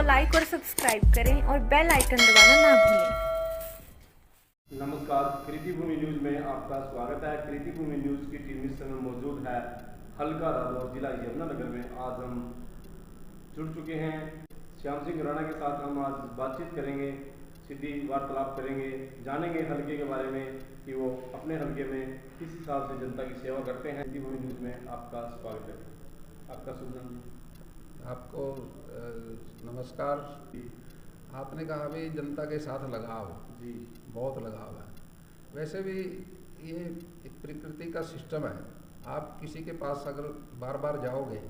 Like और subscribe करें और बेल आइकन दबाना ना भूलें। नमस्कार, कृतिभूमि न्यूज में आपका स्वागत है। कृतिभूमि न्यूज की टीम इस समय मौजूद है हल्का रादौर जिला यमुनानगर में। आज हम जुड़ चुके हैं श्याम सिंह राणा के साथ। हम आज बातचीत करेंगे, सीधी वार्तालाप करेंगे, जानेंगे हल्के के बारे में कि वो अपने हल्के में किस हिसाब से जनता की सेवा करते हैं। कृतिभूमि न्यूज में आपका स्वागत है। आपका शुभ नाम? आपको नमस्कार। आपने कहा अभी जनता के साथ लगाव जी, बहुत लगाव है। वैसे भी ये एक प्रकृति का सिस्टम है। आप किसी के पास अगर बार बार जाओगे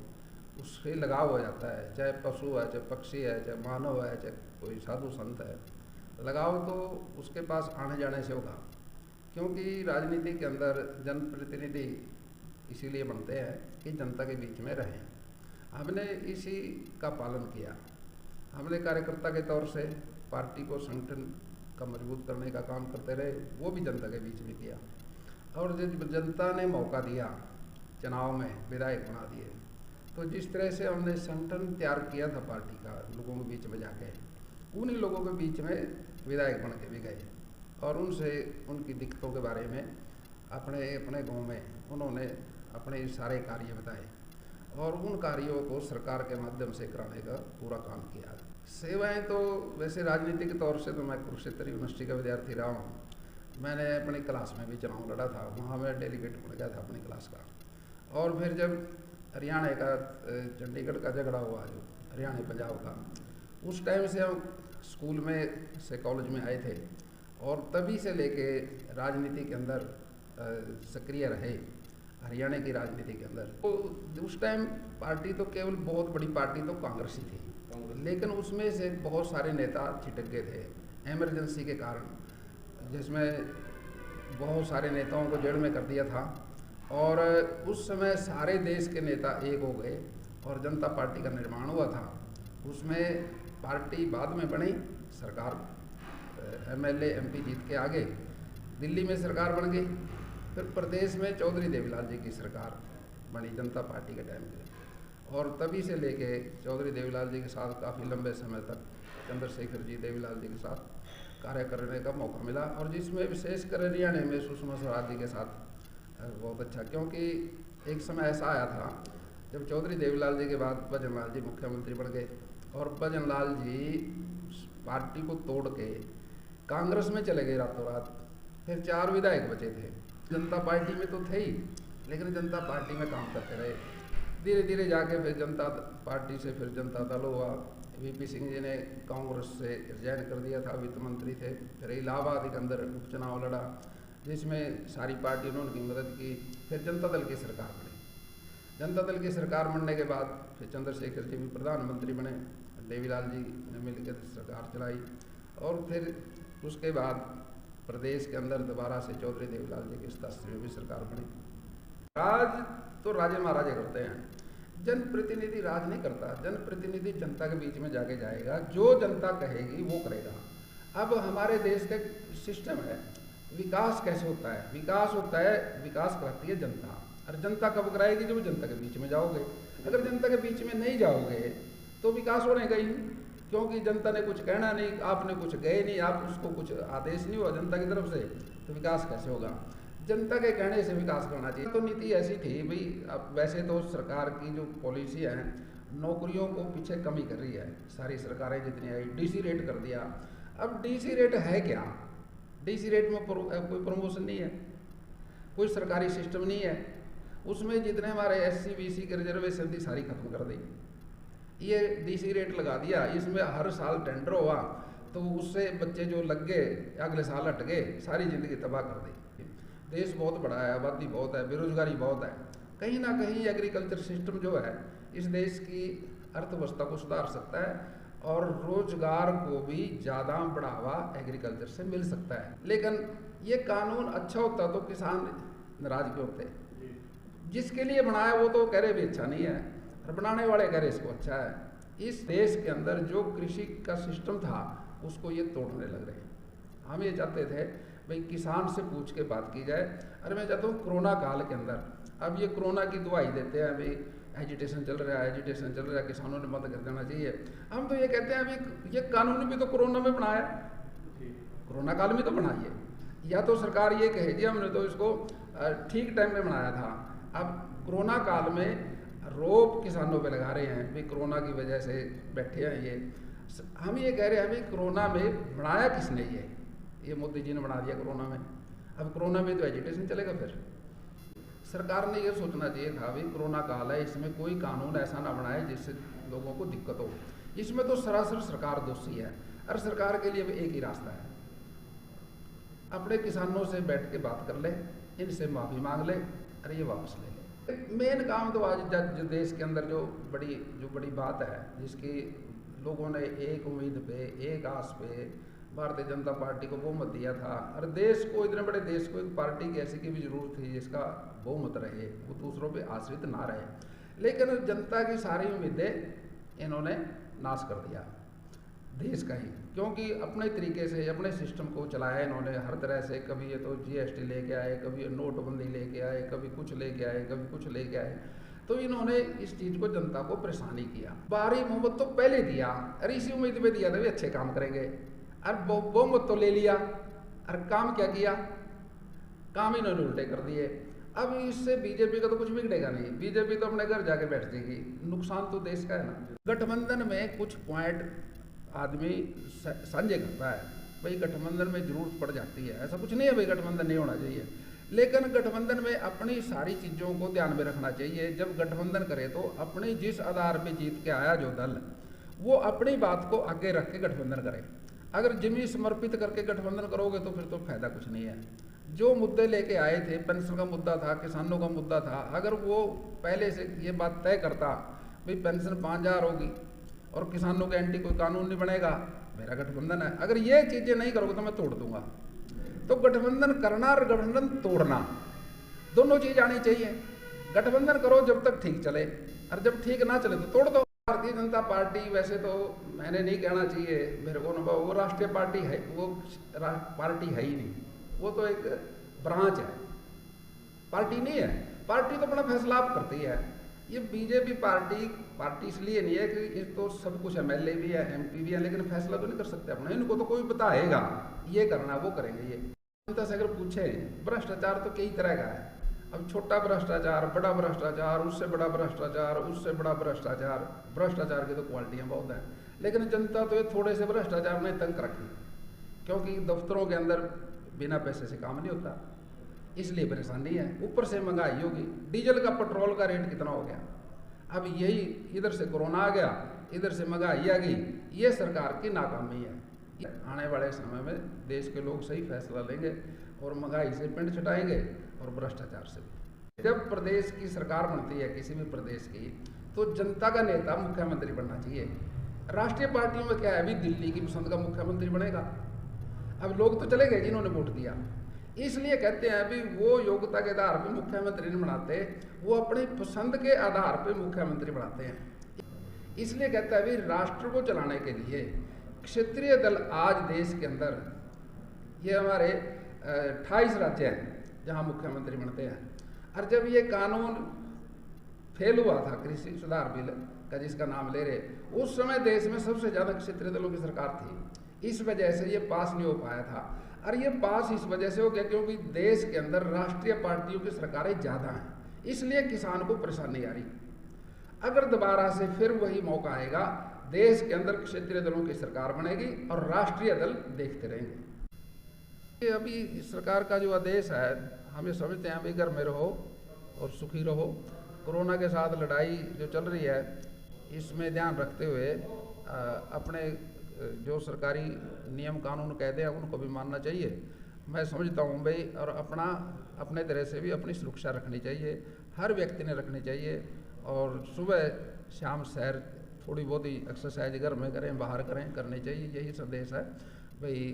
उससे लगाव हो जाता है, चाहे पशु है, चाहे पक्षी है, चाहे मानव है, चाहे कोई साधु संत है। लगाव तो उसके पास आने जाने से होगा, क्योंकि राजनीति के अंदर जनप्रतिनिधि इसीलिए बनते हैं कि जनता के बीच में रहें। हमने इसी का पालन किया। हमने कार्यकर्ता के तौर से पार्टी को संगठन का मजबूत करने का काम करते रहे, वो भी जनता के बीच में किया। और जब जनता ने मौका दिया, चुनाव में विधायक बना दिए, तो जिस तरह से हमने संगठन तैयार किया था पार्टी का, लोगों के बीच में जाके उन्हीं लोगों के बीच में विधायक बन के भी गए और उनसे उनकी दिक्कतों के बारे में अपने अपने गाँव में उन्होंने अपने सारे कार्य बताए और उन कार्यों को सरकार के माध्यम से कराने का पूरा काम किया। सेवाएं तो वैसे राजनीतिक तौर से तो मैं कुरुक्षेत्र यूनिवर्सिटी का विद्यार्थी रहा हूँ। मैंने अपनी क्लास में भी चुनाव लड़ा था, वहाँ मैं डेलीगेट बन गया था अपनी क्लास का। और फिर जब हरियाणा का चंडीगढ़ का झगड़ा हुआ, जो हरियाणा पंजाब का, उस टाइम से हम स्कूल में से कॉलेज में आए थे और तभी से लेके राजनीति के अंदर सक्रिय रहे, हरियाणा की राजनीति के अंदर। तो उस टाइम पार्टी तो केवल बहुत बड़ी पार्टी तो कांग्रेस ही थी, लेकिन उसमें से बहुत सारे नेता छिटक गए थे इमरजेंसी के कारण, जिसमें बहुत सारे नेताओं को जेल में कर दिया था। और उस समय सारे देश के नेता एक हो गए और जनता पार्टी का निर्माण हुआ था। उसमें पार्टी बाद में बनी, सरकार एमएलए एमपी जीत के आ गए, दिल्ली में सरकार बन गई। फिर प्रदेश में चौधरी देवीलाल जी की सरकार बनी जनता पार्टी के टाइम पे, और तभी से लेके चौधरी देवीलाल जी के साथ काफ़ी लंबे समय तक चंद्रशेखर जी देवीलाल जी के साथ कार्य करने का मौका मिला। और जिसमें विशेषकर हरियाणा में सुषमा स्वराज जी के साथ बहुत अच्छा, क्योंकि एक समय ऐसा आया था जब चौधरी देवीलाल जी के बाद भजन लाल जी मुख्यमंत्री बन गए और भजन लाल जी पार्टी को तोड़ के कांग्रेस में चले गए रातों रात। फिर 4 विधायक बचे थे, जनता पार्टी में तो थे ही, लेकिन जनता पार्टी में काम करते रहे। धीरे धीरे जाके फिर जनता पार्टी से फिर जनता दल हुआ। वीपी सिंह जी ने कांग्रेस से रिजाइन कर दिया था, वित्त मंत्री थे। फिर इलाहाबाद के अंदर उपचुनाव लड़ा, जिसमें सारी पार्टियों ने उनकी मदद की। फिर जनता दल की सरकार बनी। जनता दल की सरकार बनने के बाद फिर चंद्रशेखर जी भी प्रधानमंत्री बने, देवीलाल जी ने मिलकर सरकार चलाई। और फिर उसके बाद प्रदेश के अंदर दोबारा से चौधरी देवीलाल जी की स्थिति में भी सरकार बनी। राज तो राजे महाराजे करते हैं, जनप्रतिनिधि राज नहीं करता। जनप्रतिनिधि जनता के बीच में जाके जाएगा, जो जनता कहेगी वो करेगा। अब हमारे देश का सिस्टम है, विकास कैसे होता है? विकास होता है, विकास कराती है जनता। और जनता कब कराएगी? जब जनता के बीच में जाओगे। अगर जनता के बीच में नहीं जाओगे तो विकास होने का ही नहीं, क्योंकि जनता ने कुछ कहना नहीं, आपने कुछ गए नहीं, आप उसको कुछ आदेश नहीं हुआ जनता की तरफ से, तो विकास कैसे होगा? जनता के कहने से विकास करना चाहिए। तो नीति ऐसी थी भाई, अब वैसे तो सरकार की जो पॉलिसी है, नौकरियों को पीछे कमी कर रही है। सारी सरकारें जितनी आई, डीसी रेट कर दिया। अब डीसी रेट है क्या? डीसी रेट में कोई प्रमोशन नहीं है, कोई सरकारी सिस्टम नहीं है। उसमें जितने हमारे एससी बीसी की रिजर्वेशन थी सारी खत्म कर दी। ये डीसी रेट लगा दिया, इसमें हर साल टेंडर हुआ, तो उससे बच्चे जो लग गए अगले साल हट गए, सारी ज़िंदगी तबाह कर दी। देश बहुत बड़ा है, आबादी बहुत है, बेरोजगारी बहुत है। कहीं ना कहीं एग्रीकल्चर सिस्टम जो है इस देश की अर्थव्यवस्था को सुधार सकता है और रोजगार को भी ज़्यादा बढ़ावा एग्रीकल्चर से मिल सकता है। लेकिन ये कानून अच्छा होता तो किसान नाराज क्यों होते? जिसके लिए बनाया वो तो कह रहे भी अच्छा नहीं है, और बनाने वाले कह रहे इसको अच्छा है। इस देश के अंदर जो कृषि का सिस्टम था उसको ये तोड़ने लग रहे हैं। हम ये चाहते थे भाई किसान से पूछ के बात की जाए। अरे मैं चाहता हूँ कोरोना काल के अंदर, अब ये कोरोना की दवाई देते हैं भाई एजिटेशन चल रहा है, किसानों ने बंद कर देना चाहिए। हम तो ये कहते हैं अभी ये कानून भी तो कोरोना में बनाया, कोरोना काल में तो बनाइए। या तो सरकार ये कहे जी हमने तो इसको ठीक टाइम में बनाया था, अब कोरोना काल में रोब किसानों पे लगा रहे हैं भी कोरोना की वजह से बैठे हैं। ये हम ये कह रहे हैं अभी कोरोना में बनाया किसने, ये मोदी जी ने बना दिया कोरोना में। अब कोरोना में तो एजिटेशन चलेगा। फिर सरकार ने ये सोचना चाहिए था भी कोरोना काल है, इसमें कोई कानून ऐसा ना बनाए जिससे लोगों को दिक्कत हो। इसमें तो सरासर सरकार दोषी है। और सरकार के लिए भी एक ही रास्ता है, अपने किसानों से बैठ के बात कर ले, इनसे माफ़ी मांग ले और ये वापस ले ले। मेन काम तो आज जो देश के अंदर जो बड़ी बात है, जिसकी लोगों ने एक उम्मीद पे, एक आस पे भारतीय जनता पार्टी को बहुमत दिया था, और देश को, इतने बड़े देश को एक पार्टी की ऐसी की भी जरूरत थी जिसका बहुमत रहे, वो दूसरों पे आश्रित ना रहे। लेकिन जनता की सारी उम्मीदें इन्होंने नाश कर दिया देश का ही, क्योंकि अपने तरीके से अपने सिस्टम को चलाया इन्होंने हर तरह से। कभी ये तो GST लेके आए, कभी ये नोटबंदी लेके आए, कभी कुछ लेके आए, कभी कुछ लेके आए। तो इन्होंने इस चीज़ को, जनता को परेशानी किया। बारी मोहब्बत तो पहले दिया, और इसी उम्मीद में दिया था भी अच्छे काम करेंगे, और बहुमत तो ले लिया, और काम क्या किया, काम इन्होंने उल्टे कर दिए। अब इससे बीजेपी का तो कुछ बिगड़ेगा नहीं, बीजेपी तो अपने घर जाके बैठ जाएगी। नुकसान तो देश का है ना। गठबंधन में कुछ पॉइंट आदमी साझे करता है, भाई गठबंधन में जरूरत पड़ जाती है, ऐसा कुछ नहीं है भाई गठबंधन नहीं होना चाहिए। लेकिन गठबंधन में अपनी सारी चीज़ों को ध्यान में रखना चाहिए। जब गठबंधन करे तो अपनी जिस आधार पे जीत के आया जो दल, वो अपनी बात को आगे रख के गठबंधन करे। अगर जिम्मी समर्पित करके गठबंधन करोगे तो फिर तो फायदा कुछ नहीं है। जो मुद्दे लेके आए थे, पेंशन का मुद्दा था, किसानों का मुद्दा था, अगर वो पहले से ये बात तय करता भाई पेंशन 5000 होगी और किसानों के एंटी कोई कानून नहीं बनेगा, मेरा गठबंधन है, अगर ये चीज़ें नहीं करोगे तो मैं तोड़ दूंगा। तो गठबंधन करना और गठबंधन तोड़ना दोनों चीज़ आनी चाहिए। गठबंधन करो जब तक ठीक चले, और जब ठीक ना चले तो तोड़ दो। भारतीय जनता पार्टी वैसे तो मैंने नहीं कहना चाहिए, मेरे को अनुभव, वो राष्ट्रीय पार्टी है, वो पार्टी है ही नहीं, वो तो एक ब्रांच है, पार्टी नहीं है। पार्टी तो अपना फैसला आप करती है। ये बीजेपी पार्टी इसलिए नहीं है कि इस तो सब कुछ MLA भी है, MP भी है, लेकिन फैसला तो नहीं कर सकते अपना। इनको तो कोई बताएगा ये करना वो करेंगे। ये जनता से अगर पूछे, भ्रष्टाचार तो कई तरह का है। अब छोटा भ्रष्टाचार, बड़ा भ्रष्टाचार, उससे बड़ा भ्रष्टाचार, उससे बड़ा भ्रष्टाचार, भ्रष्टाचार की तो क्वालिटियाँ बहुत हैं। लेकिन जनता तो ये थोड़े से भ्रष्टाचार ने तंग रखी, क्योंकि दफ्तरों के अंदर बिना पैसे से काम नहीं होता, इसलिए परेशानी है। ऊपर से महंगाई होगी, डीजल का, पेट्रोल का रेट कितना हो गया। अब यही इधर से कोरोना आ गया, इधर से महंगाई आ गई, ये सरकार की नाकामी है। आने वाले समय में देश के लोग सही फैसला लेंगे और महंगाई से पिंड छुटाएंगे और भ्रष्टाचार से भी। जब प्रदेश की सरकार बनती है किसी भी प्रदेश की, तो जनता का नेता मुख्यमंत्री बनना चाहिए। राष्ट्रीय पार्टियों में क्या है, अभी दिल्ली की पसंद का मुख्यमंत्री बनेगा। अब लोग तो चले गए जिन्होंने वोट दिया, इसलिए कहते हैं अभी वो योग्यता के आधार पे मुख्यमंत्री नहीं बनाते, वो अपनी पसंद के आधार पे मुख्यमंत्री बनाते हैं। इसलिए कहता है अभी राष्ट्र को चलाने के लिए क्षेत्रीय दल आज देश के अंदर, ये हमारे 28 राज्य हैं जहाँ मुख्यमंत्री बनते हैं। और जब ये कानून फेल हुआ था, कृषि सुधार बिल का जिसका नाम ले रहे, उस समय देश में सबसे ज़्यादा क्षेत्रीय दलों की सरकार थी। इस वजह से ये पास नहीं हो पाया था। और ये पास इस वजह से हो गया क्योंकि देश के अंदर राष्ट्रीय पार्टियों की सरकारें ज़्यादा हैं, इसलिए किसान को परेशानी आ रही। अगर दोबारा से फिर वही मौका आएगा, देश के अंदर क्षेत्रीय दलों की सरकार बनेगी और राष्ट्रीय दल देखते रहेंगे। अभी सरकार का जो आदेश है, हमें समझते हैं अभी घर में रहो और सुखी रहो। कोरोना के साथ लड़ाई जो चल रही है, इसमें ध्यान रखते हुए अपने जो सरकारी नियम कानून कहते हैं उनको भी मानना चाहिए। मैं समझता हूँ भाई, और अपने तरह से भी अपनी सुरक्षा रखनी चाहिए, हर व्यक्ति ने रखनी चाहिए। और सुबह शाम सैर, थोड़ी बहुत ही एक्सरसाइज घर में करें, बाहर करें, करनी चाहिए। यही संदेश है भाई।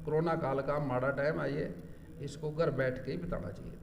कोरोना काल का माड़ा टाइम है ये, इसको घर बैठ के ही बिताना चाहिए।